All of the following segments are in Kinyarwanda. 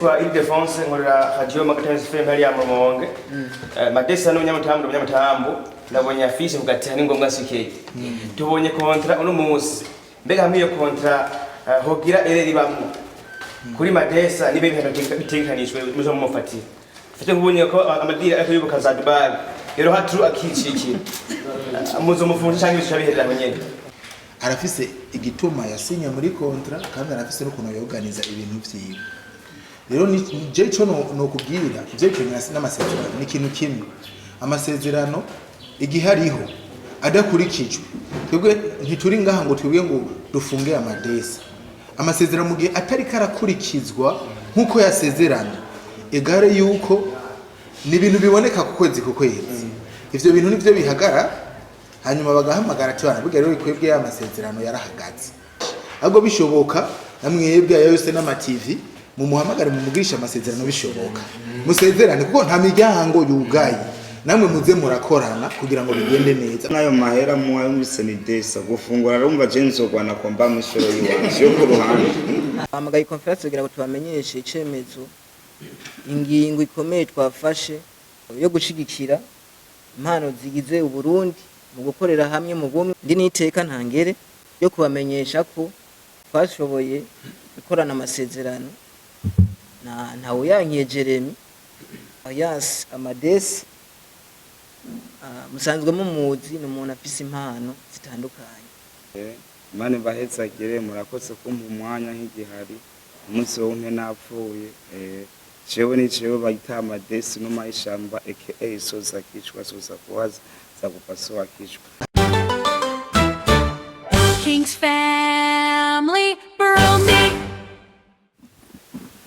Kwa Ildefonse ngorera radio Magatanzi FM hali ya Rumonge. Madesa n'umunyamutambo nabonye afishe kugatira ni ngombwa sikeye. Tubonye kontra uno munsi. Mbega hamiyo kontra hogira ereri bamwe. Kuri Madesa nibe bitekanishwe muzo mufatira. Fite kubonye ko amadira akayibuka za Dubai. Rero hatru akicikira. Muzo mufunje cyangwa bishabiherera nyene. Arafise igituma yasinya muri kontra kandi arafise no kuno yoganiza ibintu vyiwe. Rero ni je cyo no kubwira ivyerekanye n'amasezerano ni kintu kimwe. Amasezerano igihariho adakurikijwe twebwe ntituri ngaha ngo twebwe ngo dufunge amadesa. Amasezerano mu gihe atari karakurikizwa nkuko yasezerana egare yuko ni ibintu biboneka ku kwezi ku kwezi. Ivyo bintu nivyo bihagara hanyuma bagahamagara cyane bugere rero kwebwe y'amasezerano yarahagaze. Ago bishoboka namwebwe yose n'ama TV mu muhamagare mu mugirisha amasezerano bishoboka. Musezerane kuko nta miryango yugaye. Namwe muze murakorana kugira ngo bigende neza. Nayo mahera muwa y'umvise ni desa gufungura rumva jenzo gwana komba mwishoro yiwanje yo ku ruhande. Amagaye conference kugira ngo tubamenyeshe icemezo ingingo ikomeye twafashe yo gushigikira impano zigize uBurundi mu gukorera hamwe mu bumwe. Ndi niteka ntangere yo kubamenyesha ko twashoboye gukorana amasezerano na uyankiye Jeremy Ayas Amadesi musanzwe mumuzi n'umuntu afise impano zitandukanye. Mane baheza gere murakoze kumpa umwanya nk'igihari umunsi w'umpe napfuye jewe ni jewe bayita Amadesi no mayishamba aka soza kicwa soza kuwaza za kupasoa kicwa. King's family Burundi.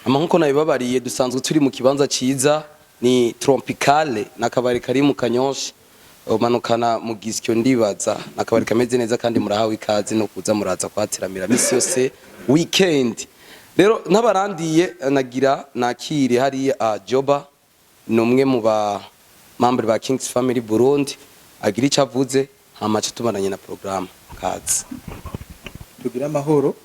Nkuko nabibabariye dusanzwe turi mu kibanza ciza ni Tropicale nakabari kari mu Kanyosha umanukana mu Gisyo ndibaza nakabari kameze neza kandi murahawe ikaze no kuza muraza kwatiramira misi yose weekend. Rero nabarandiye nagira nakire hari Joba numwe mu ba member ba King's Family Burundi agira icavuze hamace tubananye na program kazi. Tugira amahoro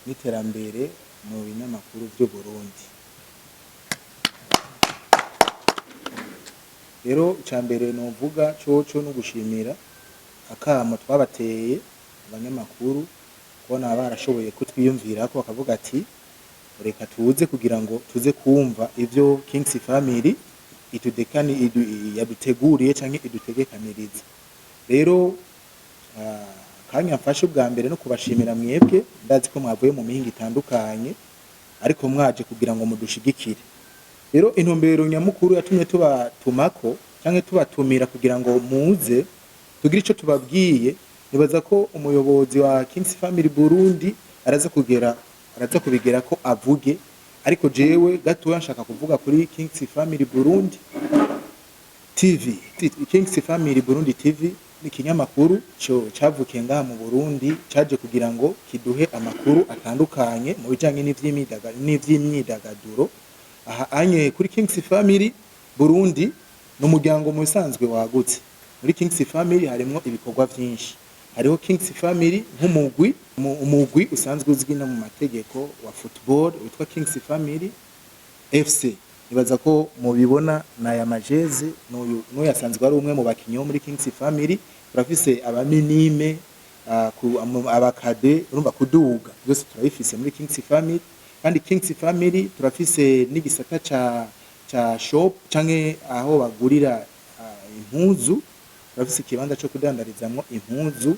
n'iterambere mu binyamakuru byo Burundi. Rero cyambere no vuga coco no gushimira akamo twabateye abanyamakuru kubona barashoboye kutwiyumvira ko bakavuga ati reka tuze kugira ngo tuze kumva ivyo King's Family itudekani yaduteguriye canke idutegekaniriza. Rero kanya mfashe bwa mbere no kubashimira mwebwe ndazi ko mwavuye mu mihinga itandukanye ariko mwaje kugira ngo mudushigikire. Rero intumbero nyamukuru yatumye tubatumako canke tubatumira kugira ngo muze tugira ico tubabwiye. Nibaza ko umuyobozi wa King's Family Burundi araza kubigera ko avuge, ariko jewe gato nshaka kuvuga kuri King's Family Burundi TV. King's Family Burundi TV ni kinyamakuru cavukiye ngaha mu Burundi caje kugira ngo kiduhe amakuru atandukanye mu bijanye n'ivyimyidagaduro. Aha anye kuri King's Family Burundi n'umuryango mu bisanzwe wagutse. Muri King's Family harimo ibikorwa byinshi. Hariho King's Family umugwi usanzwe uzwi no mu mategeko wa football witwa King's Family FC. Nibaza ko mubibona na ya majeze no yasanzwe ari umwe mu bakinyo muri King's Family. Turafise abaminime abakade urumva kuduga byose turabifise muri King's Family. Kandi King's Family turafise n'igisata cha shop canke aho bagurira impuzu. Turafise ikibanza cyo kudandarizamwo impuzu.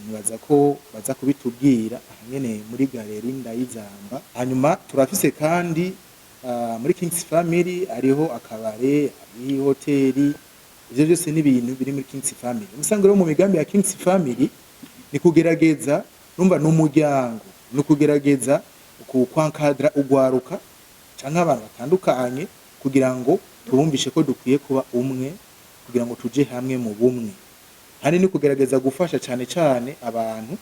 Nibaza ko baza kubitubwira ahanyene muri galeri Ndayizamba. Hanyuma turafise kandi muri King's Family ariho akabare, ari hoteli. Ivyo byose ni ibintu biri muri King's Family. Musangwe mu migambi ya King's Family ni kugerageza numva n'umuryango no kugerageza kwankadra ugwaruka canke abantu batandukanye kugira ngo tubumvishe ko dukwiye kuba umwe kugira ngo tuje hamwe mu bumwe. Hani ni kugerageza gufasha cyane abantu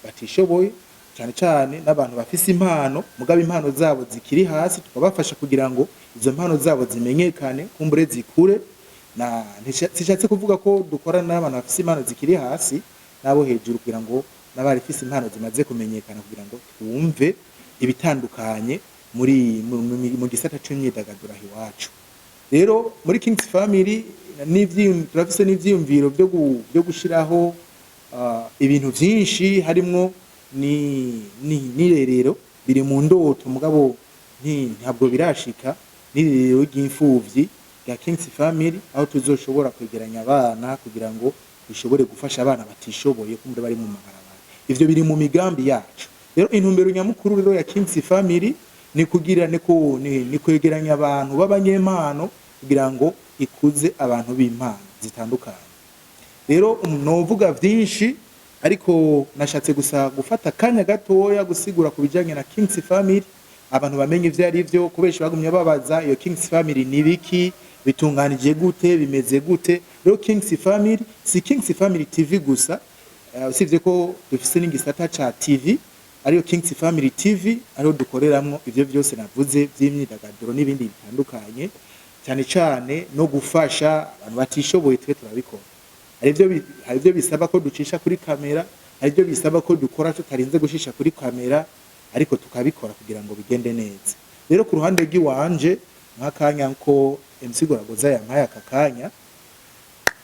batishoboye cyane n'abantu bafise impano mugabo impano zabo zikiri hasi tukabafasha kugira ngo izo mpano zabo zimenyekane kumbure zikure. Na sishatse kuvuga ko dukorana n'abantu bafise impano zikiri hasi nabo hejuru kugira ngo n'abari fise impano zimaze kumenyekana kugira ngo twumve ibitandukanye mu gisata c'imyidagaduro iwacu. Rero muri Kings Family turafise n'ivyiyumviro byo gushiraho ibintu vyinshi harimwo n'irerero biri mu ndoto mugabo ntabwo birashika, n'irerero ry'imfuvyi rya Kings Family aho tuzoshobora kwegeranya abana kugira ngo dushobore gufasha abana batishoboye kumbe bari mu mabarabara. Ivyo biri mu migambi yacu. Rero intumbero nyamukuru rero ya Kings Family ni kugira ni kwegeranya abantu b'abanyempano kugira ngo ikuze abantu b'impano zitandukanye. Rero novuga vyinshi ariko nashatse gusa gufata kanya gatoya gusigura ku bijanye na Kings Family, abantu bamenye ivyo ari byo, kubesha bagumye babaza iyo Kings Family ni biki, bitunganije gute, bimeze gute. Rero Kings Family si Kings Family TV gusa, usivye ko dufise n'ingisata ca TV ariyo Kings Family TV, ariho dukoreramwo ivyo byose navuze vy'imyidagaduro n'ibindi bitandukanye, cyane cyane no gufasha abantu batishoboye. Twe turabikora, hari ibyo bisaba ko ducisha kuri kamera, hari ibyo bisaba ko dukora tutarinze gushisha kuri kamera, ariko tukabikora kugira ngo bigende neza. Rero ku ruhande rw'iwanje nk'akanya ko MC Goragoza yampaye aka kanya,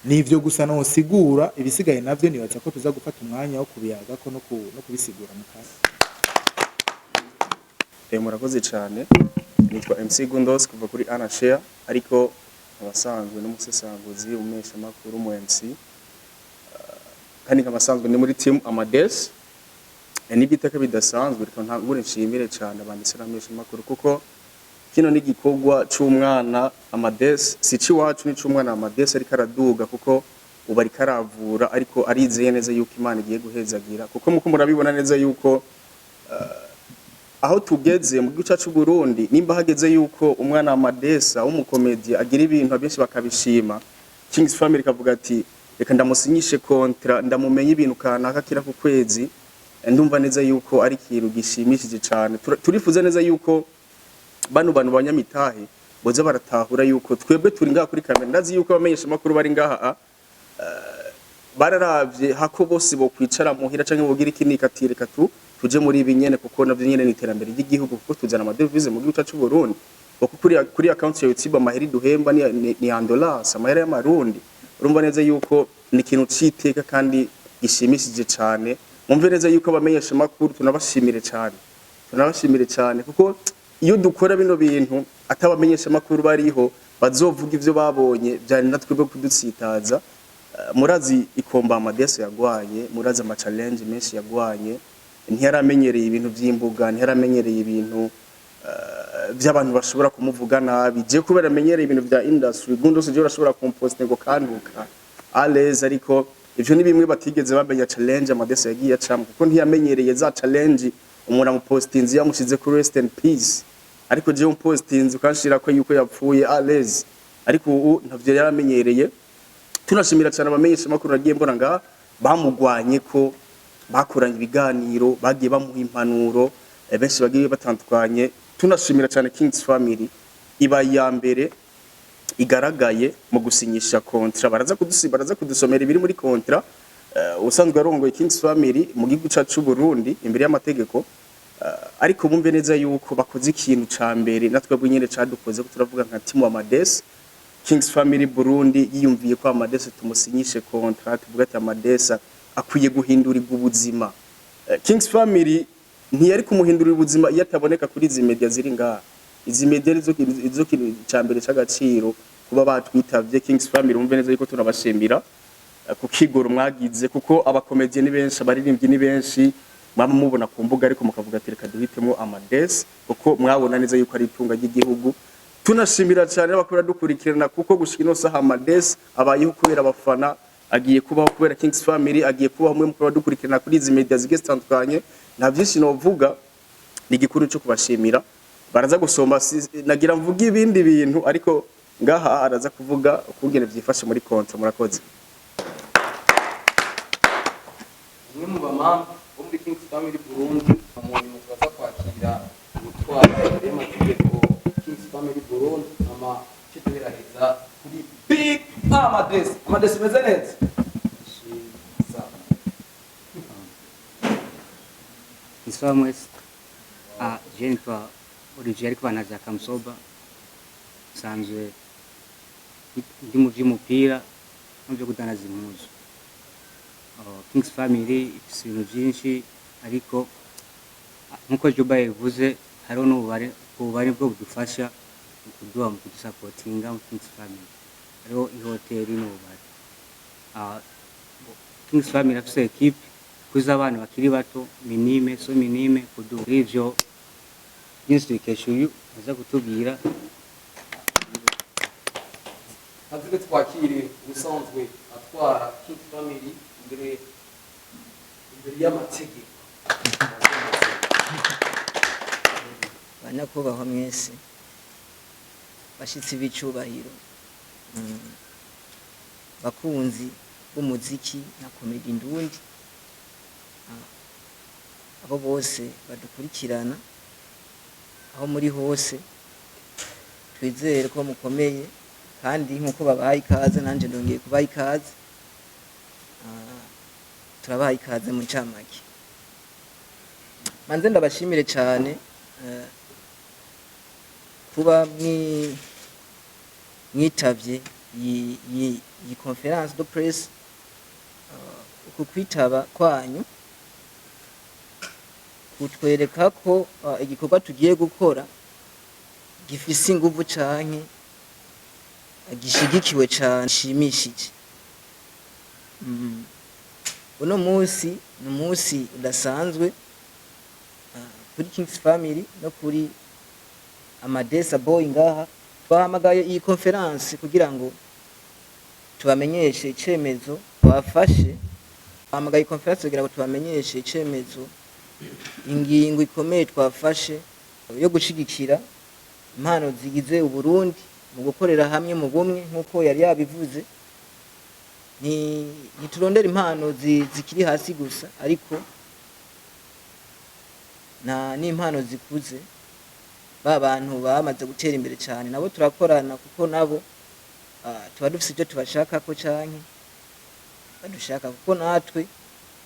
nivyo gusa no sigura, ibisigaye navyo nibaza ko tuza gufata umwanya wo kubiyaga ko no kubisigura mu kanya. Murakoze cyane. Nitwa MC Gundos kuva kuri Anashare, ariko abasanzwe n'umusesanguzi umesha makuru mu MC, kandi nk'abasanzwe ni muri team Amadeus. N'ibitaka bidasanzwe, reka ntangure nshimire cyane abanditse n'amesha makuru kuko kino ni gikorwa c'umwana Amadeus, si ci wacu ni c'umwana Amadeus ariko araduga kuko ubu ari karavura, ariko arizeye neza yuko Imana igiye guhezagira, kuko muko murabibona neza yuko aho tugeze mu gihugu cyacu Burundi, nimba hageze yuko umwana Amadeus w'umukomedi agira ibintu abenshi bakabishima, Kings Family kavuga ati reka ndamusinyishe kontra, ndamumenye ibintu kanaka kira ku kwezi, ndumva neza yuko ari ikintu gishimishije cyane. Turifuza neza yuko bantu banyamitahe boza baratahura yuko twebwe turi ngaha kuri kamera. Ndazi yuko abamenyesha makuru bari ngaha bararavye hako bose bo kwicara muhira canke bogira ikinikatire katu tuje muri ibi nyene, kuko navyo nyene ni iterambere ry'igihugu, kuko tuzana amadevize mu gihugu cyacu Burundi. Kuko kuri account ya YouTube amaheri duhemba ni $100, amahera y'amarundi. Urumva neza yuko ni ikintu citeka kandi gishimishije cyane. Mumve neza yuko abamenyesha makuru tunabashimire cyane kuko iyo dukora bino bintu atabamenyesha makuru bariho bazovuga ivyo babonye byari natwe bwo kudutsitaza. Murazi ikomba Amadeus yagwanye, murazi ama challenge menshi yagwanye, ntiyaramenyereye ibintu by'imbuga, ntiyaramenyereye ibintu by'abantu bashobora kumuvuga nabi. Je kubera amenyereye ibintu bya industry, Gundos je urashobora compost ngo kanduka alez, ariko ivyo ni bimwe batigeze bamenya challenge Amadeus yagiye acamo, kuko ntiyamenyereye za challenge umuntu amupostinze yamushize kuri rest in peace, ariko je umpostinze ukanshira ko yuko yapfuye alez, ariko ubu ntavyo yaramenyereye. Tunashimira cyane abamenyesha makuru nagiye mbona nga bamugwanye ko bakoranye ibiganiro, bagiye bamuha impanuro, benshi bagiye batandukanye. Tunashimira cyane Kings Family iba ya mbere igaragaye mu gusinyisha kontra, baraza kudusomera ibiri muri kontra. Usanzwe arongoye Kings Family mu gihugu cyacu Burundi imbere y'amategeko, ariko bumve neza yuko bakoze ikintu ca mbere natwe bw'inyene cadukoze ko turavuga nka team Amadeus. Kings Family Burundi yiyumviye ko Amadeus tumusinyishe contract, tuvuga ati Amadeus akwiye guhindurirwa ubuzima. Kings Family ntiyari kumuhindurira ubuzima iyo ataboneka kuri izi media ziri ngaha. Izi media izo kintu cyambere cy'agaciro kuba batwitavye Kings Family. Umve neza yuko tunabashimira ku kigoro mwagize, kuko abakomedie ni benshi, abaririmbyi ni benshi, mama mubona ku mbuga ariko mukavuga ati reka duhitemo Amadeus kuko mwabona neza yuko ari itunga ry'igihugu. Tunashimira cyane abakora dukurikirana, kuko gushika ino saha Amadeus abayeho kubera abafana, agiye kubaho kubera Kings Family, agiye kubaho mwe mukora dukurikirana kuri izi media zige zitandukanye. Nta byinshi novuga, ni igikuru cyo kubashimira. Baraza gusomba, nagira mvuga ibindi bintu ariko ngaha araza kuvuga ukungene byifashe muri kontra. Murakoze. Umwe mu bamama bo muri Kings Family Burundi umuntu mukaza kwakira ubutwara y'amategeko Kings Family Burundi, ama kituheraheza kuri Big Amadeus. Amadeus meze neza. Iswamwes Je nitwa Olivier ariko banaza Kamusoba, sanzwe ndi mu vy'umupira no byo kudanaza impuzu. Kings Family ifise ibintu byinshi ariko nkuko Juba yavuze hariho n'ububare bwo budufasha kuduha mu kudusapotinga mu Kings Family. Hariho ihoteli n'ububare. Kings Family afise equipe kuza abana bakiri bato minime so minime kuduha ivyo byinshi bikeshuyu aza kutubwira. Hazike twakire usanzwe atwara Kings Family imbere y'amategeko. Banyakubahwa mwese bashitsi b'icubahiro, bakunzi b'umuziki na komedi ndundi, abo bose badukurikirana aho muri hose, twizere ko mukomeye kandi nkuko babahaye ikaze nanje ndongeye kubaha ikaze. Turabaha ikaze mu ncamake. Manze ndabashimire cyane kuba mwitavye iyi conference de presse. Uku kwitaba kwanyu kutwereka ko igikorwa tugiye gukora gifise inguvu canke gishigikiwe cyane, shimishije. Uno munsi ni umunsi udasanzwe kuri Kings Family no kuri Amadesa Boy ngaha. Twahamagaye iyi conference kugira ngo tubamenyeshe icemezo twafashe. Twahamagaye conference kugira ngo tubamenyeshe icemezo, ingingo ikomeye twafashe yo gushigikira impano zigize Uburundi mu gukorera hamwe mu bumwe nkuko yari yabivuze. Ntiturondera impano zikiri hasi gusa, ariko n'impano zikuze, ba bantu bamaze gutera imbere cyane nabo turakorana, kuko nabo tuba dufise ibyo tubashaka ko canke badushaka, kuko natwe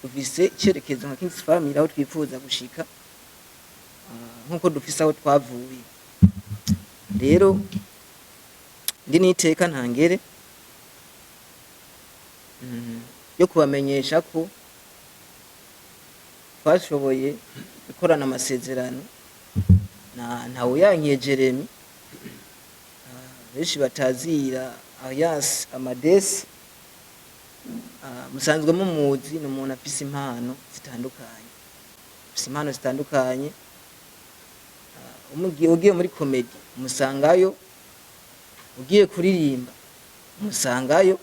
dufise icyerekezo nka Kings Family aho twifuza gushika, nkuko dufise aho twavuye. Rero ndi niteka ntangere yo kubamenyesha ko twashoboye gukorana amasezerano ntawe yankiye Jeremy, benshi batazira Alias Amadesi. Musanzwe mumuzi ni umuntu afise impano zitandukanye. Ugiye muri komedi umusangayo, ugiye kuririmba umusangayo.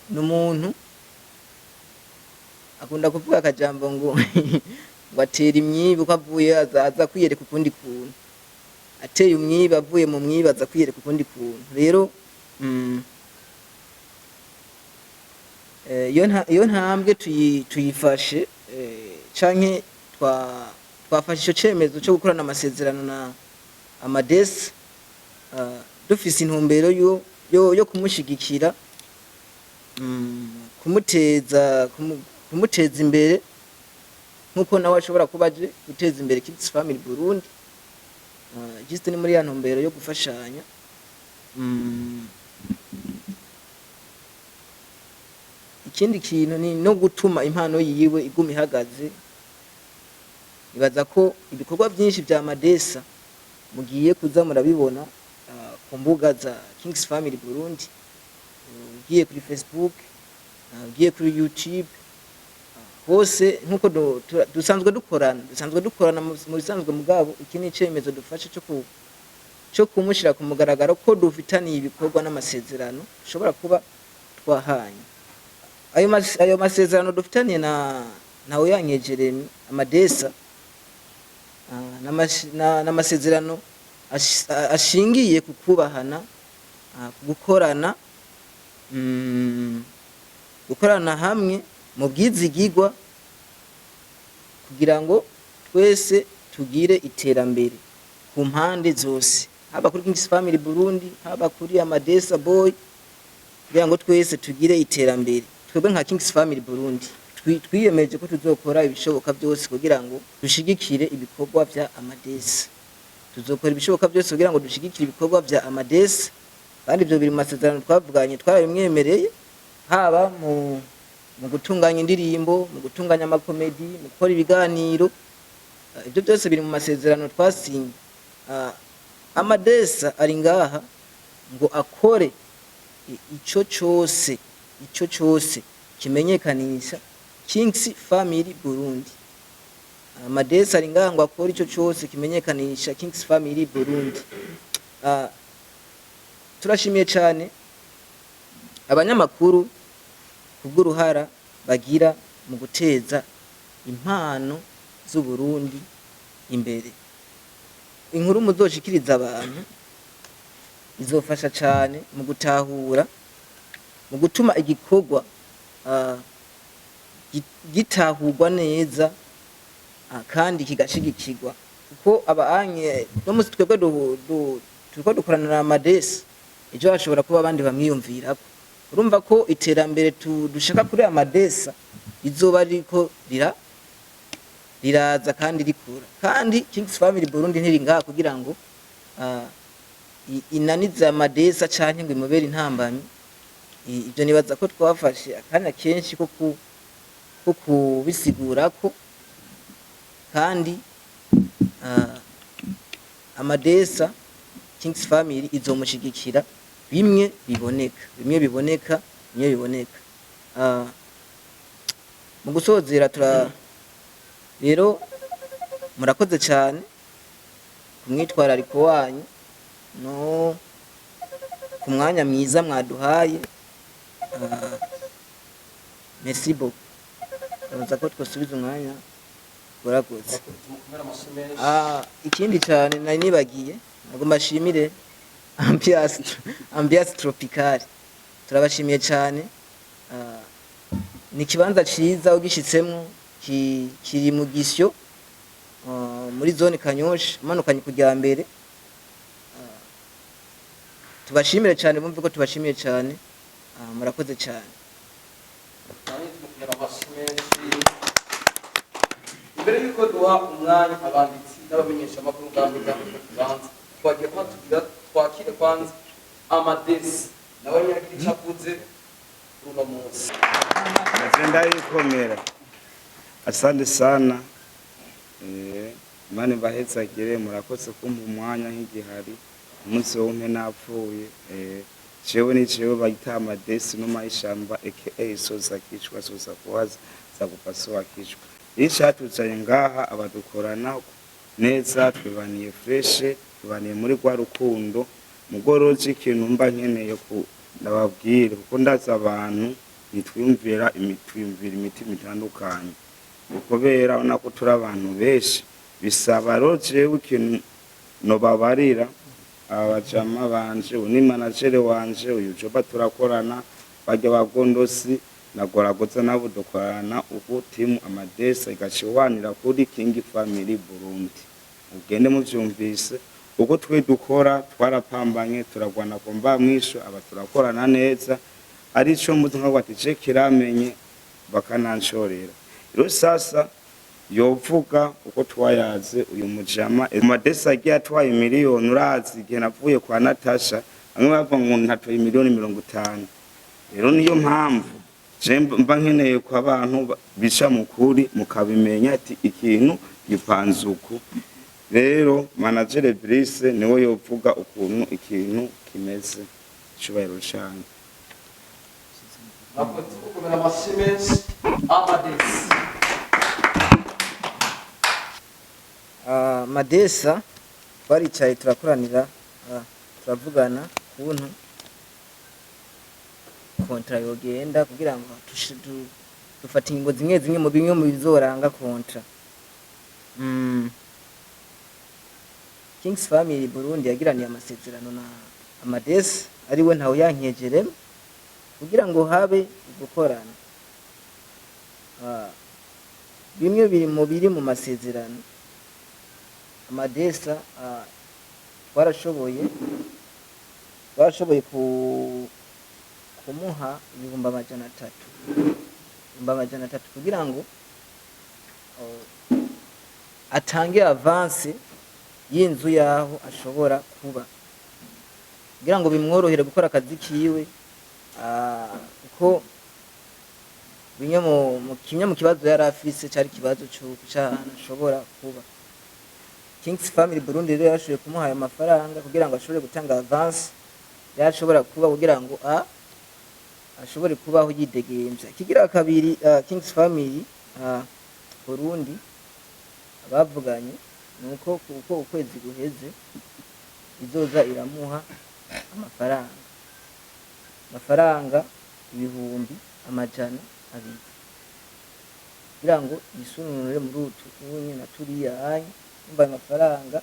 N'umuntu akunda kuvuga akajambo ngo atera imyibi uko avuye aza kwiyereka ukundi kuntu, ateye umwibi avuye mu mwibi aza kwiyereka ukundi kuntu. Rero iyo ntambwe tuyifashe canke twafashe ico cemezo cyo gukorana amasezerano na Amadesi, dufise intumbero yo kumushigikira, kumuteza imbere nkuko nawe ashobora kuba aje guteza imbere Kings Family Burundi. Just ni muri ya ntumbero yo gufashanya. Ikindi kintu ni no gutuma impano yiwe iguma ihagaze. Ibaza ko ibikorwa byinshi bya Amadesa mugiye kuza murabibona ku mbuga za Kings Family Burundi, ugiye kuri Facebook, ugiye kuri YouTube, hose nkuko dusanzwe dukorana mu bisanzwe mugabo. Iki ni icemezo dufashe cyo kumushira ku mugaragaro ko dufitaniye ibikorwa n'amasezerano ushobora kuba twahanye. Ayo masezerano dufitaniye nawe yankiye Jeremy Amadesa, n'amasezerano ashingiye ku kubahana, gukorana hamwe mu bwizigigwa kugira ngo twese tugire iterambere ku mpande zose, haba kuri Kings Family Burundi, haba kuri Amadesa Boy, kugira ngo twese tugire iterambere. Twebwe nka Kings Family Burundi twiyemeje ko tuzokora ibishoboka byose kugira ngo dushigikire ibikorwa vya Amadesi. Tuzokora ibishoboka byose kugira ngo dushigikire ibikorwa vya Amadesi, kandi ibyo biri mu masezerano twavuganye, twarabimwemereye, haba mu gutunganya indirimbo, mu gutunganya amakomedi, mu gukora ibiganiro. Ibyo byose biri mu masezerano twasinye. Amadesi ari ngaha ngo akore ico cyose kimenyekanisha Kings Family Burundi. Amadesi ari ngaha ngo akore ico cyose kimenyekanisha Kings Family Burundi. Turashimiye cyane abanyamakuru kubw'uruhara bagira mu guteza impano z'u Burundi imbere. Inkuru muzoshikiriza abantu izofasha cyane mu gutahura, mu gutuma igikorwa gitahurwa neza kandi kigashigikirwa, kuko abanye no musi twebwe turiko dukorana na Amadesi, ejo hashobora kuba abandi bamwiyumvirako. Urumva ko iterambere dushaka kuri Amadesi izoba riko riraza kandi rikura, kandi Kings Family Burundi ntiri ngaha kugira ngo inaniza Amadesi canke ngo imubere intambamyi. Ibyo nibaza ko twafashe akanya kenshi ko kubisigurako, kandi Amadesi Kings Family izomushigikira bimwe biboneka. Mu gusozera rero murakoze cyane ku mwitwarariko wanyu no ku mwanya mwiza mwaduhaye. Merci beaucoup. Nza ko twosubiza umwanya murakoze. Ikindi cyane nari nibagiye, ntabwo mbashimire Ambiance Tropicale. Turabashimiye cyane. Ni kibanza ciza ugishitsemo, kiri mu Gisyo, muri zone Kanyosha, umanukanye kujya mbere. Tubashimire cyane, bumve ko tubashimiye cyane. Murakoze cyane. Imbere yuko duha umwanya abanditsi n'abamenyesha amakuru ngambira kubanza twagiye kwatugira twakire kwanza Amadesi nawe nyagira icavuze runo munsi. Napenda ikomera. Asante sana. Mane bahezagire, murakoze kumpa umwanya nk'igihari. Umunsi w'umpe napfuye. Jewe ni jewe bayita Amadesi no mayishamba aka Soza Kishwa Soza Kuwaza za kupasua Kishwa. Ishatuzanye ngaha abadukorana neza, twibaniye fresh, twibaniye muri kwa rukundo. Mugorozi ikintu mba nkeneye ku ndababwire kuko ndaza abantu nitwiyumvira imiti mitandukanye. Ukobera onako turi abantu benshi bisaba rojewe ikintu no babarira abajama banje uni manager wanje uyu joba turakorana bajya bagondosi nagoragoza nabo dukorana uko team Amadesi igaciwanira kuri King Family Burundi. Ugende muvyumvise uko twe dukora twarapambanye turagwana komba mwisho aba turakorana neza, arico mutunga gwatije kiramenye bakananshorera. Iro sasa yovuga uko twayaze uyu mujama Amadesi agiye atwaye miliyoni, urazi igihe navuye kwa Natasha amwe bava ngo ntatoye miliyoni 50. Rero niyo mpamvu je mba nkeneye kwa abantu bica mukuri mukabimenya ati ikintu gipanzuku. Rero manager Brice niwe yovuga ukuntu ikintu kimeze cyubahiro cyane. Nakoze kukomera amashimesi Amadesi. Amadesi twaricaye turakoranira, turavugana kuntu kontra yogenda kugira ngo dufate ingingo zimwe mu bimwe mu bizoranga kontra. Kings Family Burundi yagiraniye amasezerano na Amadesi ariwe ntawe yankejeremo kugira ngo habe gukorana. Bimwe biri mu masezerano Amadesi twarashoboye kumuha 300,000 amajana 3 kugira ngo atange avance y'inzu yaho ashobora kuba kugira ngo bimworohere gukora akazi kiwe kuko kimwe mu kibazo yari afise cyari ikibazo cy'ahantu ashobora kuba. Kings Family Burundi rero yashoboye kumuha ayo mafaranga kugira ngo ashobore gutanga avance yashobora kuba kugira ngo ashobore kubaho yidegemvya. Kigira kabiri Kings Family Burundi abavuganye nuko kuko ukwezi guheze izoza iramuha amafaranga ibihumbi amajana 2 kugira ngo yisununure muri utu ubunye na turiya anye umva amafaranga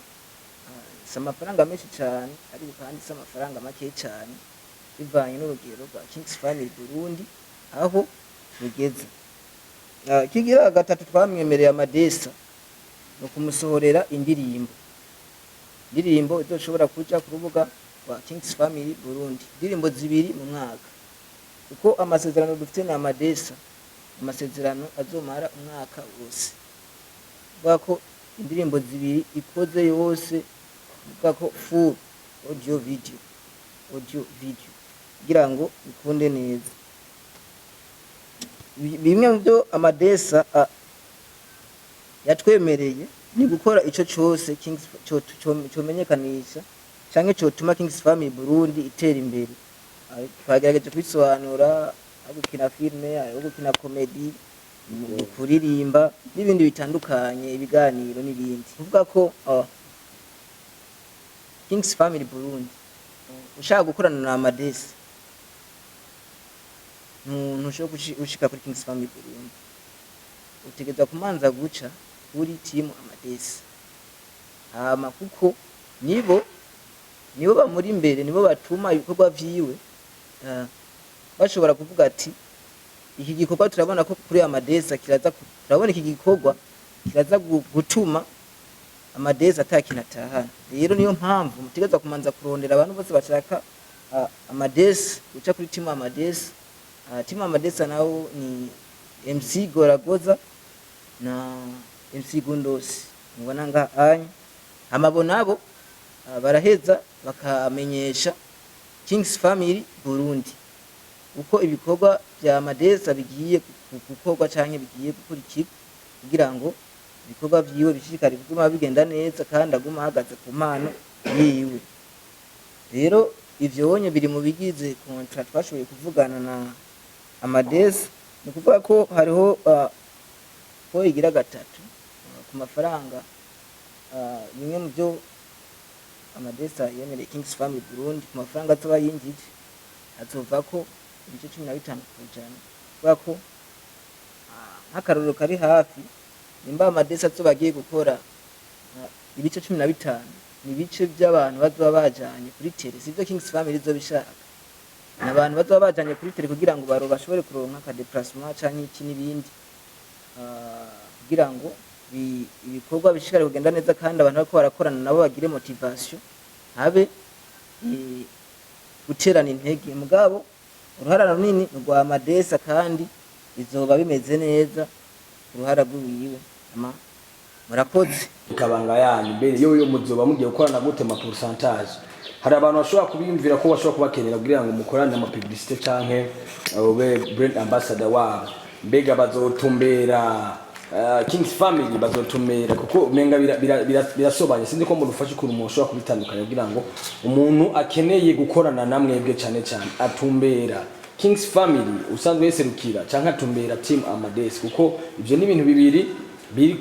amafaranga menshi cyane ariko kandi amafaranga make cyane bivanye n'urugero rwa Kings Family Burundi aho rugeze. Kigira gatatu twamwemereye amadesa no kumusohorera indirimbo izoshobora kuja ku rubuga rwa Kings Family Burundi, indirimbo 2 mu mwaka kuko amasezerano dufite na amadesa amasezerano azomara umwaka wose bako indirimbo 2 ikoze yose bako full audio video kugira ngo bikunde neza. Bimwe mu byo amadesa yatwemereye ni gukora ico cyose Kings cyomenyekanisha canke cyotuma Kings Family Burundi itera imbere. Twagerageje kwisobanura gukina filme gukina comedy kuririmba n'ibindi bitandukanye ibiganiro n'ibindi kuvuga ko Kings Family Burundi ushaka gukorana na amadesa ntushobora ushika kuri Kings Family Burundi utegeza kumanza guca kuri team amadesa hama kuko nibo bamuri imbere nibo batuma ibikorwa vyiwe bashobora kuvuga ati iki gikorwa turabona ko kuri amadesa turabona iki gikorwa kiraza gutuma amadesa atakinatahana. Rero niyo mpamvu mutegeza kumanza kurondera abantu bose bashaka amadesa guca kuri team amadesa. Team amadesa nawo ni MC Goragoza na MC Gundosi mubona anya amabona abo baraheza bakamenyesha Kings Family Burundi uko ibikorwa bya amadesa bigiye gukorwa canke bigiye gukurikira kugira ngo ibikorwa vyiwe bishikare kuguma bigenda neza kandi aguma ahagaze ku mpano yiwe. Rero ivyo wonye biri mu bigize contract twashoboye kuvugana na amadesa ni kuvuga ko hariho ko igira gatatu ku mafaranga bimwe mu byo amadesa yemereye Kings Family Burundi ku mafaranga azoba yinjije azova ko ibice 15% kuvuga ko nk'akarorero kari hafi nimba amadesa azobagiye gukora ibice 15 ni bice by'abantu bazoba bajanye kuri tele sivyo Kings Family izobishaka n'abantu bazoba bajanye kuri tele kugira ngo bashobore kuronka ka déplacement canke iki n'ibindi kugira ngo ibikorwa bishikare kugenda neza kandi abantu bako barakorana nabo bagire motivation habe guterana intege mugabo uruhara runini rwa amadesa kandi bizoba bimeze neza uruhara rw'iwiwe murakoze ikabanga yanyu mbere yo muzoba mugiye gukorana gute ma pourcentage. Hari abantu bashobora kubiyumvira ko bashobora kubakenera kugira ngo mukorane ama publicité canke ube brand ambassador wabo mbega bazotumbera Kings Family bazotumera kuko umenga birasobanye sinzi ko mudufashe ku rumusho kubitandukanya kugira ngo umuntu akeneye gukorana namwebwe cyane atumbera Kings Family usanzwe yeserukira canke atumbera team Amadeus kuko ivyo ni ibintu bibiri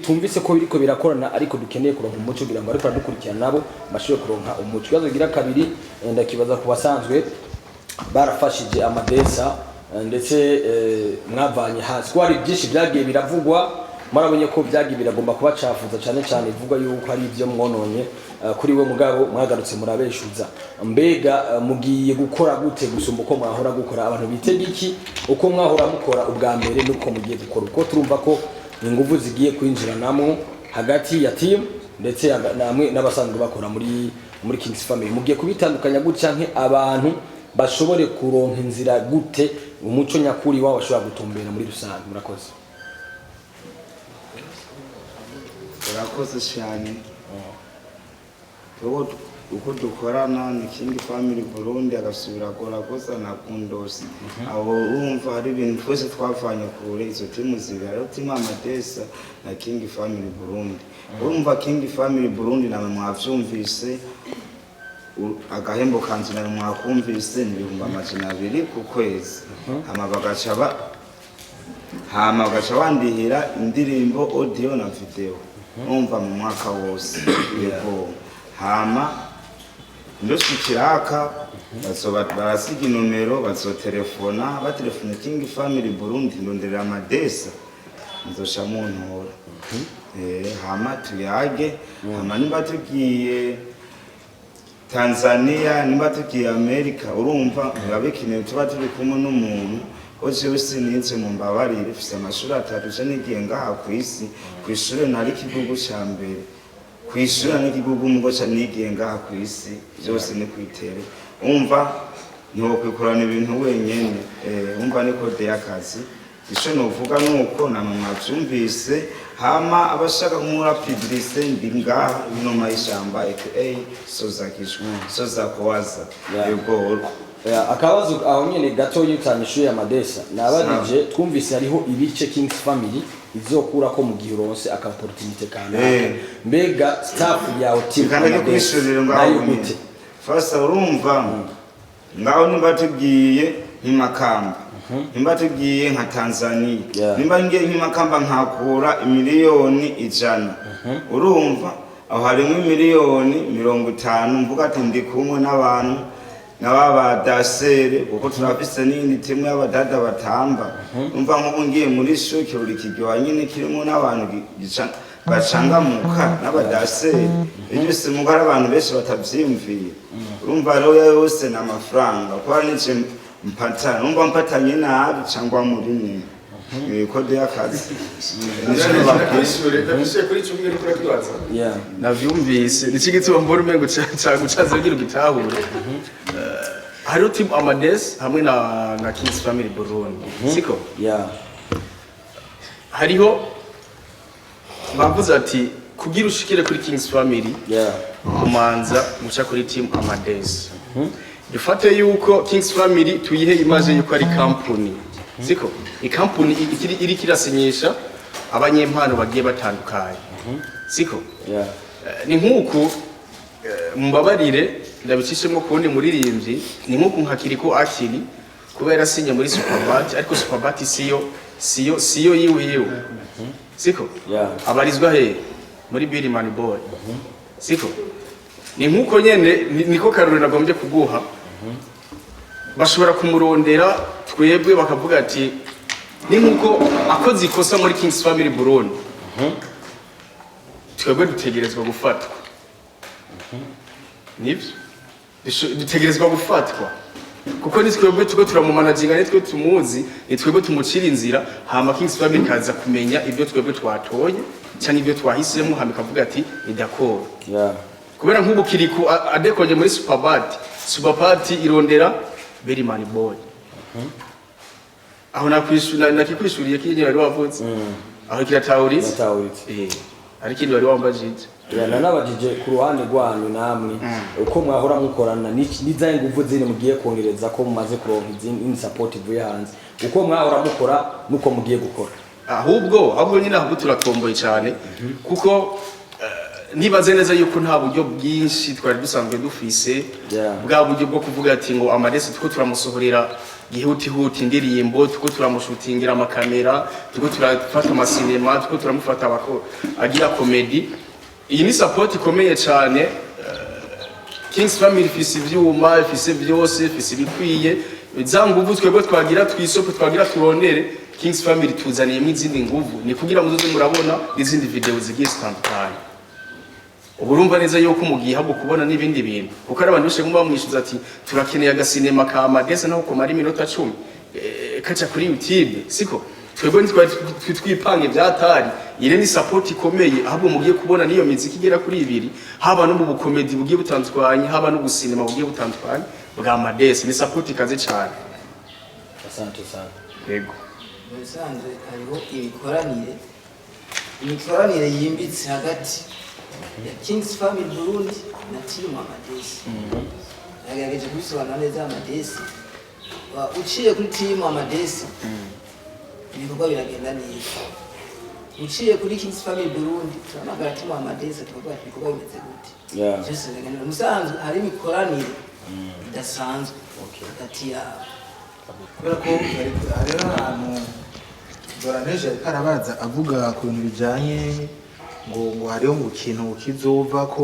tumvise ko biriko birakorana ariko dukeneye kuronka umuco kugira ngo ariko adukurikirana nabo bashobore kuronka umuco. Kibazo gira kabiri ndakibaza ku basanzwe barafashije Amadesa ndetse mwavanye hasi ko hari byinshi byagiye biravugwa marabonye ko byagiye biragomba kuba cafuza cyane ivuga yuko ari ibyo mwononye kuri we mugabo mwagarutse murabeshuza mbega mugiye gukora gute gusumba uko mwahora gukora abantu bitege iki uko mwahora mukora ubwa mbere nuko mugiye gukora uko turumva ko ingufu zigiye kwinjira namwe hagati ya team ndetse namwe n'abasanzwe bakora muri Kings Family mugiye kubitandukanya gute canke abantu bashobore kuronka inzira gute umuco nyakuri wabo bashobora gutumbera muri rusange. Murakoze. urakoze cyane. Uko dukorana ni King Family Burundi agasubira Goragoza na Kundosi. Abo urumva hari ibintu twese twavanye kure izo timu zibiri, ari timu Amadesa na King Family Burundi. Urumva King Family Burundi nawe mwavyumvise agahembo kanje nawe mwakumvise ni 200 ku kwezi. Hama bagaca bandihira indirimbo audio na video umva mu mwaka wose. Yego hama ndoshikiraka barasiga inomero bazotelefona batelefone King Family Burundi ndonderera Amadesa nzosha muntora. Hama tuyage hama nimba tugiye Tanzania nimba tugiye America urumva babekeneye tuba turi kumwe n'umuntu oje wese ninze mu mbabarire fise amashuri 3 je nigiye ngaha kwisi kwishuri nari kigugu ca mbere kwishuri n'ikigugu mugo ca nigiye ngaha kwisi byose ni kwitere umva niho kwikorana ibintu wenyene umva niko de yakazi isho novuga nuko namwe mwavyumvise hama abashaka kumura publicité ndinga bino mayishamba aka soza kowaza yego. Akabazo aho nyene gato yitanyishuye Amadesa nabadije twumvise hariho ibice Kings Family izokura ko mu gihe uronse aka opportunity kanaka mbega staff yawe team kandi kwishurira ngaho gute first urumva ngaho nimba tugiye nk'imakamba nimba tugiye nka Tanzania nimba ngiye nk'imakamba nkakura miliyoni 100 urumva aho harimo miliyoni 50 mvuga ati ndi kumwe n'abantu n'ababa dasere kuko turafise n'indi timu y'abadada batamba umva nko ngiye muri shoke buri kigwa nyine kirimo n'abantu bacangamuka n'abadasere ibyo se mugara abantu benshi batavyimviye urumva rero yose n'amafaranga kwa nice mpatana umva mpatanye nabi cyangwa muri ni kode y'akazi nishobora bakwishure ndabishe kuri cyo bigere kuri kibaza navyumvise nikigitse mbora umengo cagucaza ugira gitahure. Hariho team Amadesa hamwe na Kings Family Burundi siko hariho bavuze ati kugira ushikire kuri Kings Family umanza muca kuri team Amadesa. Dufate yuko Kings Family tuyihe imaje yuko ari company siko ikampuni iri kirasinyisha abanyempano bagiye batandukanye siko ni nkuko mbabarire ndabicishemo kundi muririmbyi ni nkuko nkakiriko akiri kubera sinye muri Superbat ariko Superbat siyo yiwe siko abarizwa he muri Birman Boy siko ni nkuko nyene niko karore nagombye kuguha bashobora kumurondera twebwe bakavuga ati ni nkuko akoze ikosa muri Kings Family Burundi twebwe dutegerezwa gufatwa nibyo dutegerezwa gufatwa kuko ni twebwe tuko turamumanaginga ni twe tumuzi ni twebwe tumucira inzira hama Kings Family kaza kumenya ibyo twebwe twatoye cyangwa ibyo twahisemo hama kavuga ati ni d'accord kubera nk'ubu kiriku adekonye muri Superbat irondera Birman Boy aho nakikwishuriye kinyi bari wavuze aho kiratawuritse ari kinyi bari wambajije nabajije ku ruhande rwanyu namwe uko mwahora mukorana nizaye nguvu zine mugiye kongereza ko mumaze kuronka izindi support vuye hanze uko mwahora mukora nuko mugiye gukora ahubwo nyine ahubwo turatomboye cyane kuko nibaze neza yuko nta buryo bwinshi twari dusanzwe dufise bwa buryo bwo kuvuga ati ngo Amadesa tuko turamusohorera gihuti indirimbo tuko turamushutingira amakamera tuko turafata amasinema tuko turamufata abako agira comedy. Iyi ni support ikomeye cyane Kings Family fisi ivyuma ifise byose fisi bikwiye za nguvu twebwe twagira twisopo twagira turondere Kings Family tuzaniye izindi nguvu ni kugira muzoze murabona izindi video zigiye zitandukanye. Uburumva neza yuko mugiye habo kubona n'ibindi bintu kuko ari abantu bishe ngumba mwishuza ati turakeneye agasinema ka Amadesa naho komara iminota 10 kaca kuri YouTube siko twebwe twipange byatari ire ni support ikomeye ahubwo mugiye kubona niyo miziki igera kuri 2 haba no mu bukomedi bugiye butandukanye haba no gusinema bugiye butandukanye bwa Amadesa ni support ikaze cyane asante sana yego musanzwe hariho imikoranire yimbitse hagati ya Kings Family Burundi na Team Amadesi. Nagerageje kubisobanura neza Amadesi. Uciye kuri Team Amadesi ibikorwa biragenda neza. Uciye kuri Kings Family Burundi turamagara Team Amadesi tukavuga ibikorwa bimeze gute. Byose biragenda musanzwe hari imikoranire idasanzwe hagati yabo. kubera ko hariho ahantu Doraneje ariko arabaza avuga ku bintu bijanye ngo hariho ngo ikintu kizova ko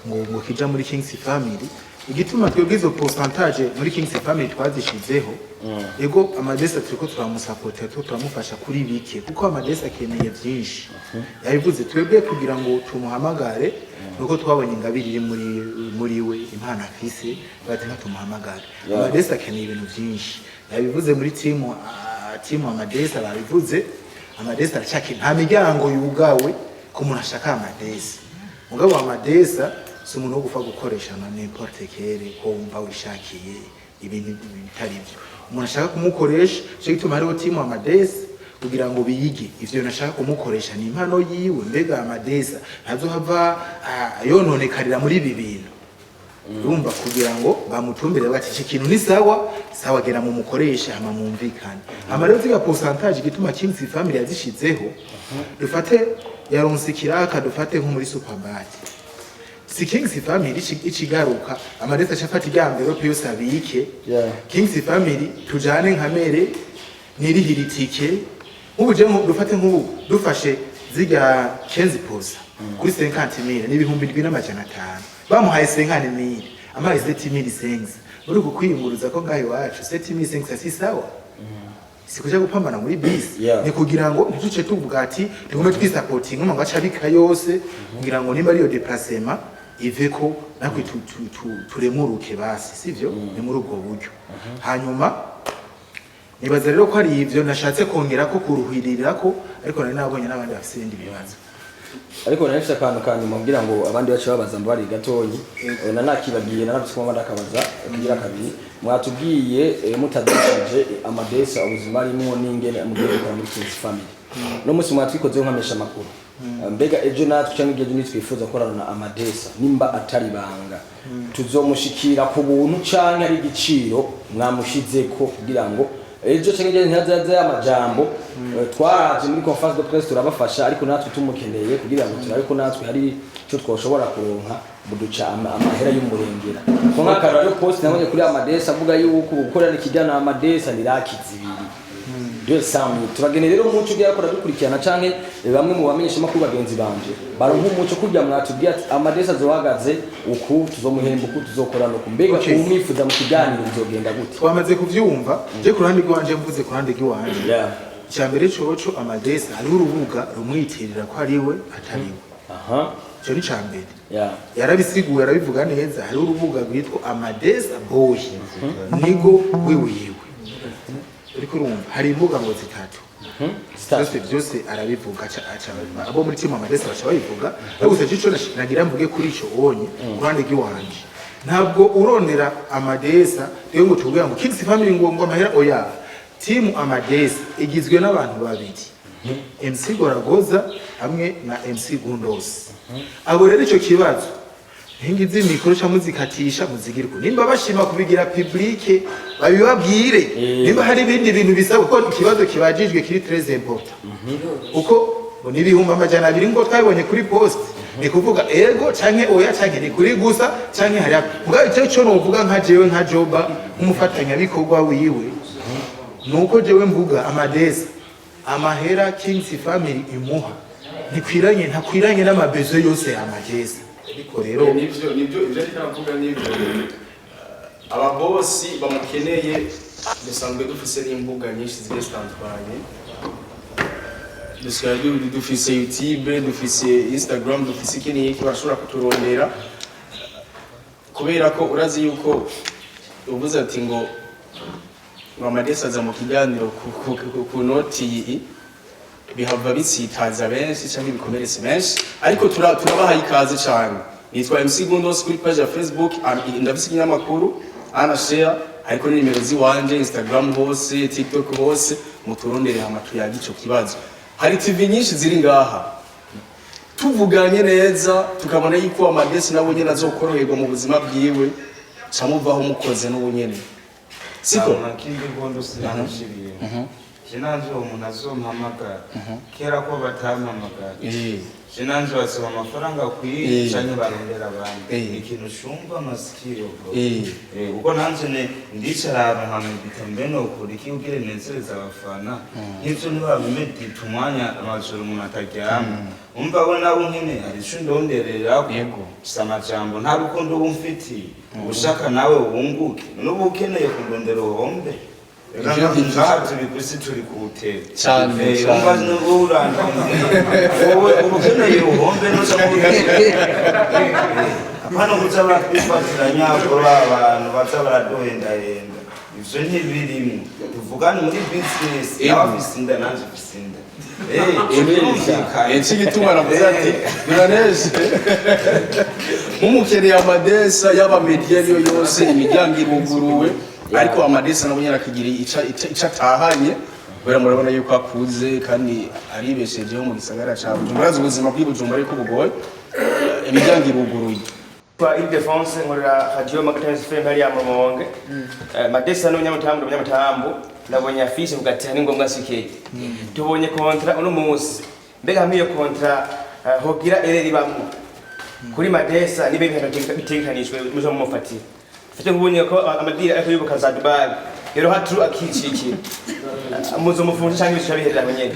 ngo kija muri Kings Family. Igituma twebwe izo pourcentage muri Kings Family twazishizeho ego Amadesi turiko turamusupporta turamufasha kuri bike kuko Amadesi akeneye byinshi yabivuze twebwe kugira ngo tumuhamagare nuko twabonye ingabiri iri muri we impano afise bati tumuhamagare Amadesi akeneye ibintu byinshi yabivuze muri team Amadesi babivuze Amadesi aracaki nta miryango yugawe ko umuntu ashaka Amadesi mugabo Amadesi si umuntu wo gupfa gukoresha na n'importe kere ko wumva wishakiye ibintu bitari byo umuntu ashaka kumukoresha cyo gituma hariho team Amadesi kugira ngo biyige ivyo nashaka kumukoresha ni impano yiwe mbega Amadesi ntazohava yononekarira muri ibi bintu urumva kugira ngo bamutumbire bati iki kintu ni sawa gera mu mukoresha hama mumvikane hama rero ziga pourcentage gituma Kings Family yazishizeho dufate yaronse kiraka dufate nko muri supermarket si Kings Family ikigaruka Amadesi acafata igambero pe yose abike Kings Family tujane nkamere nirihiritike ubuje dufate nk'ubu dufashe ziga 15 posa kuri 50,000 n'ibihumbi 2,500 bamuhaye 50,000 amaye 7,500 uri kukwiyunguruza ko ngaho iwacu 7,500 si sawa sikuja gupambana muri bisi ni kugira ngo ntuce tuvuga ati tugume twisupporting ngo ngaca bika yose kugira ngo nimba ariyo déplacement iveko nakwe turemuruke basi sivyo ni muri ubwo buryo hanyuma nibaza rero ko ari ivyo nashatse kongera ko kuruhirira ko ariko nari nabonye n'abandi bafite ibindi bibazo ariko narifite akantu kanyuma kugira ngo abandi bace babaza mbari gatonyi nanakibagiye narafite ko ndakabaza kugira kabiri mwatubwiye mutadashije Amadesi ubuzima arimo n'ingene mugiye gukora muri Kings Family no musi mwatwikoze nkamesha makuru mbega ejo natwe cyangwa igihe nitwifuza korana na Amadesi nimba atari banga tuzomushikira ku buntu cyangwa ari igiciro mwamushizeko kugira ngo ejo cyangwa ntazaza amajambo twaraje muri conference de presse turabafasha ariko natwe tumukeneye kugira ngo turabe ko natwe hari cyo twoshobora kuronka buduca amahera y'umurengera ko nk'akararo post nabonye kuri Amadesi avuga yuko gukorana ikijyana Amadesi ni rakizibiri turagenera rero umuco ugiye akora dukurikirana canke bamwe mu bamenyesha makuru bagenzi banje baronka umuco kujya mwatubwiye ati Amadesi azohagaze uku tuzomuhemba uku tuzokorana uku mbega umwifuza mu kiganiro bizogenda gute twamaze kuvyumva je ku ruhande rwanje mvuze ku ruhande rw'iwanje cyambere coco Amadesi ari urubuga rumwitirira ko ari we atari we cyo ni cyambere yarabisiguye yarabivuga neza hari urubuga rwitwa Amadesi Boy nigo wiwiwe ariko urumva hari imbuga ngo zitatu byose arabivuga abo muri team Amadesi bacha bayivuga ariko cyo nagira mvuge kuri ico onye kurande giwanje ntabwo uronera Amadesi rero ngo tuvuga ngo Kings Family ngo amahera oya team Amadesi igizwe n'abantu babiri MC Goragoza hamwe na MC Gundos abo rero ico kibazo hingize mikoro cha muzikatisha muzigiriko nimba bashima kubigira public babibabwire nimba hari ibindi bintu bisaba ko ikibazo kibajijwe kiri très important uko nibihumba amajana 2 ngo twabonye kuri post ni kuvuga ego canke oya canke ni kuri gusa canke hari ubwa icyo cyo novuga nka jewe nka Joba umufatanya bikorwa wiwe nuko jewe mvuga Amadesi amahera Kings Family imuha ntakwiranye n'amabezo yose ya Amadesi ariko rero nivyo ivyo taravuga nivyo ababosi bamukeneye dusanzwe dufise n'imbuga nyinshi zigiye zitandukanye dufise YouTube dufise Instagram dufise iki bashobora kuturondera kubera ko urazi yuko uvuze ati ngo Amadesi aza mu kiganiro ku noti bihava bisitaza benshi cyangwa ibikomeretse benshi ariko turabaha ikaze cyane nitwa MC Gundos kuri page ya Facebook ndafise ikinyamakuru ana share ariko ni nimero ziwanje Instagram hose TikTok hose muturondere hama tuyaga ico kibazo. Hari TV nyinshi ziri ngaha tuvuganye neza tukabona yuko Amadesi nabo nyene azokoroherwa mu buzima bwiwe camuvaho mukoze n'ubu nyene siko nakindi gondo sinamushiriye Shinanje umuntu azompamagara kera ko batampamagara Shinanje basaba amafaranga kwicanye barondera abandi ikintu shumva masikiro bro uko nanje ne ndicara ahantu mbe no kuri kiugire nezereza abafana nk'ivyo ntibabimedi tumwanya amajoro umuntu ataryama umva bo nabo nkene ari cyo ndonderera yego samajambo nta rukundo bumfiti ushaka nawe ubunguke n'ubu ukeneye kundondera uhombe Ntabwo bikusi turi kuhutera cyane umva n'uranda wowe ubukeneye uhombe n'uza hano kuza bakwifatiranya ko abantu baza baradohendahenda ivyo ntibirimo tuvugane muri business n'abafise inda nanje mfise inda iki gituma navuze ati biraneje nk'umukeneye Amadesi yaba media niyo yose imiryango iruguruwe ariko Amadesi nabo nyene akigira ica atahanye kubera murabona yuko akuze kandi aribeshejeho mu gisagara ca Bujumbura ubuzima bw'Ibujumbura ariko bugoye imiryango iruguruye kwa Ile-de-France ngorera radio Magazine FM hali ya Rumonge Madesi n'umunyamatambo nabonye afishe kugatira n'ingombwa sikeye tubonye kontra uno munsi mbega hamiyo kontra hogira ereri bamwe kuri Madesi nibe bitekanishwe muzo mufatira fite kubonye ko amadira ariko yubuka za Dubai rero hatu akicikira muzo mufunje cyangwa bishabiherera abanyene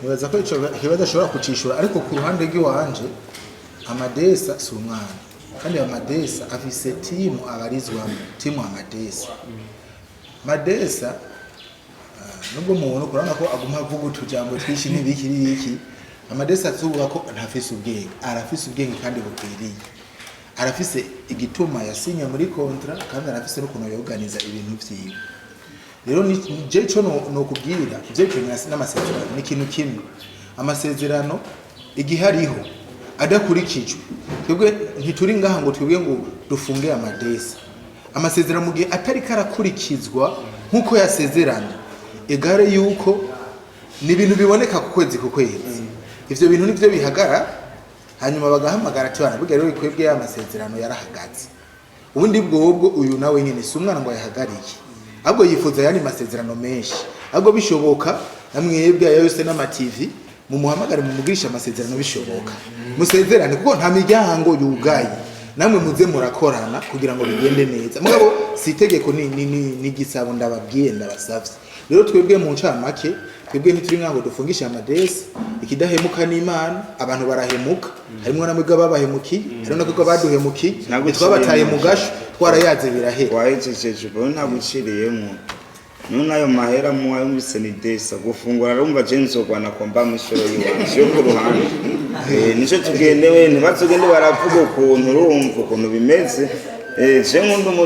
nibaza ko ico kibazo ashobora kucishura ariko ku ruhande rw'iwanje Amadesi si umwana kandi Amadesi afise timu abarizwamo timu Amadesi Madesi nubwo umuntu kurana ko aguma avuga utujambo twishi n'ibiki Amadesi atuvuga ko ntafise ubwenge arafise ubwenge kandi bukwiriye arafise igituma yasinya muri kontra kandi arafise no kuno yoganiza ibintu vyiwe rero ni je cyo no kubwira je cyo n'amasezerano ni kintu kimwe amasezerano igihariho adakurikijwe twebwe ntituri ngaha ngo twebwe ngo dufunge Amadesi amasezerano mu gihe atari karakurikizwa nkuko yasezeranye egare yuko ni ibintu biboneka ku kwezi ivyo bintu nivyo bihagara hanyuma bagahamagara cyane burya rero ikwebwe y'amasezerano yarahagaze ubundi bwo uyu nawe nyine si umwana ngo yahagariye ahubwo yifuza yani masezerano menshi ahubwo bishoboka namwebwe yose n'ama TV mu muhamagare mu mugirisha amasezerano bishoboka musezerane kuko nta miryango yugaye namwe muze murakorana kugira ngo bigende neza mugabo si itegeko ni gisabo ndababwiye ndabasavye rero twebwe mu ncamake twebwe ntituri ngango dufungisha Amadesi ikidahemuka n'Imana abantu barahemuka harimo namwe babahemuki hari nako baduhemuki twabataye mu gasho twarayaze birahera wahejeje bo ntaguciriyemo none ayo mahera mu ayo Senidesa gufungura rumva jenzo kwana komba mishoro yiwanje yo ku ruhande nico tugendewe ntibazogende baravuga ukuntu urumva ukuntu bimeze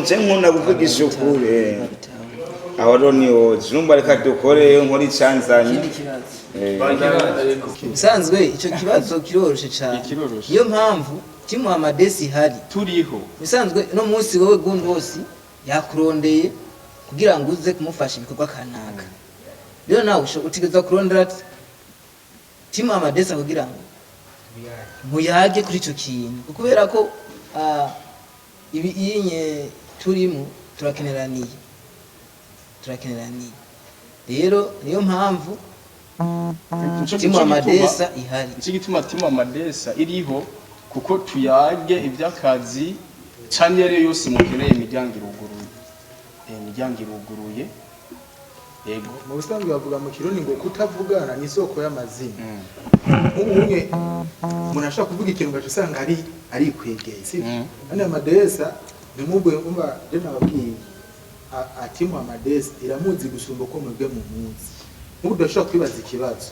je nkunda kuvugisha ukuri aho niho jumba reka dukore nkori canzanye bisanzwe ico kibazo kiroroshe cyane niyo mpamvu timu Amadesi hari turiho bisanzwe no munsi wowe Gundosi yakurondeye kugira ngo uze kumufasha ibikorwa kanaka rero nawe utigeza kurondera timu Amadesi kugira ngo muyage kuri ico kintu kubera ko ibi inye turimo turakeneraniye rero niyo mpamvu timu Amadesi ihari iki gituma timu Amadesi iriho kuko tuyage ivy'akazi cyane yari yose mukeneye imiryango iruguruye yego mu busanzwe bavuga mu kirundi ngo kutavugana ni isoko y'amazina umwe umuntu ashaka kuvuga ikintu gace usanga ari kwegeye si kandi Amadesi nimubwe umba je nababwiye timu Amadesi iramuzi gusumba ko mwebwe mu munsi nk'ubu udashobora kwibaza ikibazo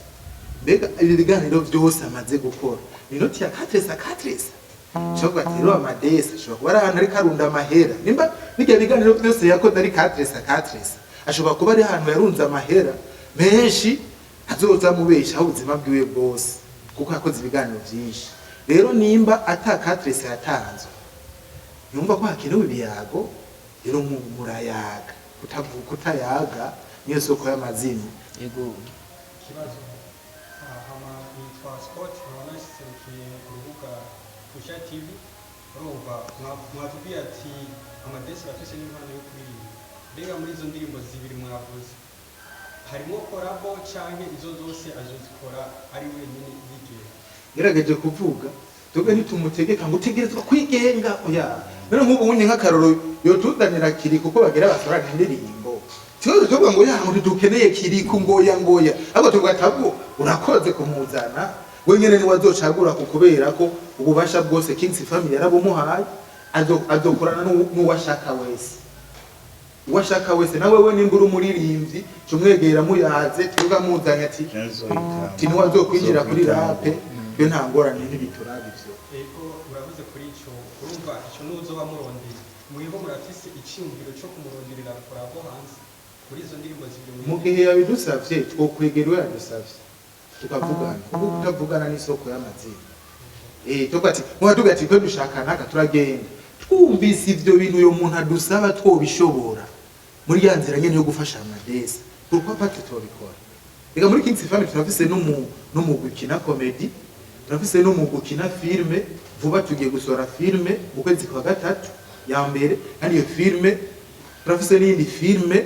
mbega ibi biganiro byose amaze gukora ni noti ya 4 shobora rero Amadesi ashobora kuba ari ahantu ari karunda amahera nimba n'igihe biganiro byose yakoze ari 4 ashobora kuba ari ahantu yarunze amahera menshi azoza mubesha ubuzima bwiwe bwose kuko yakoze ibiganiro byinshi rero nimba ata 4 yatanzwe yumva ko hakenewe ibiyago rero murayaga kutayaga niyo soko y'amazina yego kibazo hama nitwa Scott wanashyikiye ku rubuga Kusha TV urumva mwatubwiye ati amadesi afise n'impano yo kuririmba mbega muri izo ndirimbo zibiri mwavuze harimo korabo canke izo zose azozikora ari wenyine yigenga gerageje kuvuga twebwe ntitumutegeka ngo utegerezwa kwigenga oya rero nk'ubu unye nk'akaroro yotudanira kiri kuko bagira basorana indirimbo cyo tuvuga ngo ya ngo dukeneye kiri ku ngoya ahubwo tugatabwo urakoze kumuzana we nyene ni wazocagura kukubera ko ububasha bwose Kings Family yarabumuhaye azokorana n'uwashaka wese uwashaka wese nawe we nimbura umuririmbyi cumwegera muyaze tugamuzanya ati tini wazokwinjira kuri rape yo nta ngorane n'ibituraba ivyo ego uravuze kuri ico urumva ico nuzo bamurondera mwibo murafise icyumviro cyo kumuronderera korabo hanze muri izo ndirimbo zibiri mu gihe yabidusavye twokwegera we yadusavye tukavugana kuko kutavugana n'isoko y'amazina tugati mwadugati ko dushaka naka turagenda twumvise ivyo bintu yo muntu adusaba twobishobora muri yanzira nyene yo gufasha amadesi kuko pati tobikora ega muri Kings Family turafise no mu gukina comedy turafise no mu gukina filme vuba tugiye gusora filme mu kwezi kwa gatatu ya mbere kandi iyo filme turafise n'indi filme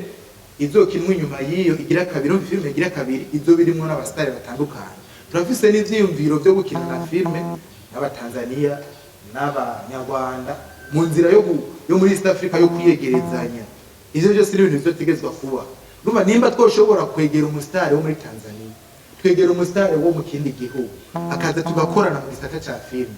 izokinwa inyuma yiyo igira kabiri mu filme igira kabiri izo birimo n'abastari batandukanye turafise n'ivyiyumviro byo gukina na filme n'abatanzania n'abanyarwanda mu nzira yo muri East Africa yo kwiyegerezanya ivyo byose ni ibintu byotegezwa kuba ruba nimba twoshobora kwegera umustari wo muri Tanzania twegera umustari wo mu kindi gihugu akaza tugakorana mu gisata ca filme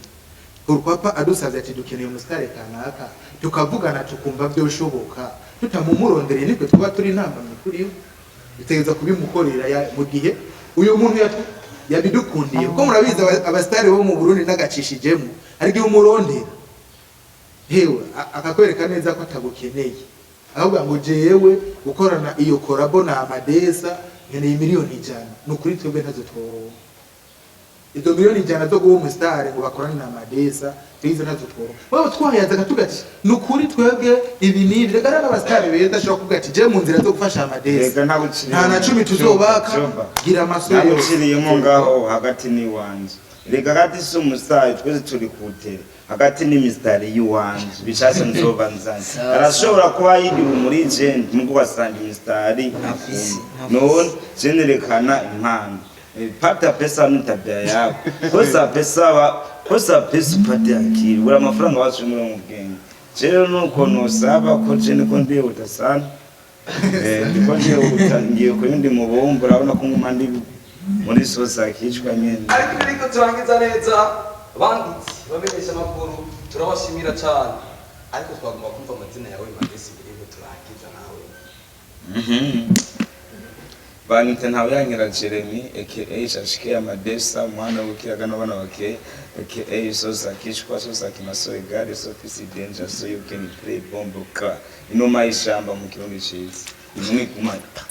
urupapa adusavye ati dukeneye umustari kanaka tukavugana tukumva byoshoboka tutamumurondereye nitwe twaba turi intambamye kuri bitegeza kubimukorera mu gihe uyu muntu yabidukundiye kuko murabizi abastari bo mu Burundi n'agacishijemo ari gihe umurondera hewe akakwereka neza ko atagukeneye ahubwo ngo jewe gukorana iyo korabo na amadesa nkeneye miliyoni 100 nukuri twebwe ntazo tworo izo miliyoni 100 zo guha umustar ngo bakorane na amadesa twize ntazo tworo baba twayaza gatugati nukuri twebwe ibi nibi rega n'abastari beza ashobora kuvuga ati je mu nzira zo gufasha amadesa nta na 10 tuzobaka gira amasoyo nabukiriyemo ngaho hagati ni wanje rega gati si umustar twese turi kutere hagati ni Mr. Yuwanje bishasha nzoba nzanye arashobora kuba yiri muri agent mugo basanga Mr. none generekana impano pata pesa nitabia yako kosa pesa pata akiri ura amafaranga wacu muri mugenge rero nuko nosaba ko je niko ndiye utasana ndiko ndiye utangiye ko ndi mu bombo urabona ko ngumandi muri sosa kicwa nyene ariko turangiza neza banditsi bamenyesha amakuru turabashimira cyane ariko twagomba kumva amazina yawe madesi birimo turangiza nawe banite ntawe yankira Jeremy aka Shashike Amadesa mwana wukiraga n'abana bake aka Sosa Kishwa Sosa Kimaso Egare so Fisi Danger so you can play bomb car inoma ishamba mu kirundi ciza imwe kumata